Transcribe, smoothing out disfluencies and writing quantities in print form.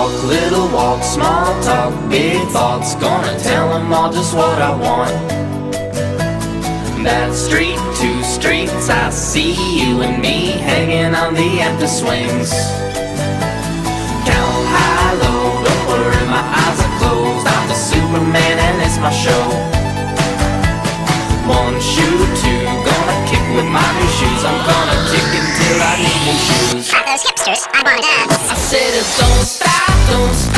walk, little walk, small talk, big thoughts. Gonna tell them all just what I want. That street, 2 streets, I see you and me hanging on the empty swings. Count high, low, don't worry, my eyes are closed. I'm the Superman and it's my show. 1 shoe, 2, gonna kick with my new shoes. I'm gonna kick until I need new shoes. Are those hipsters? I wanna dance. I said don't stop, don't stop.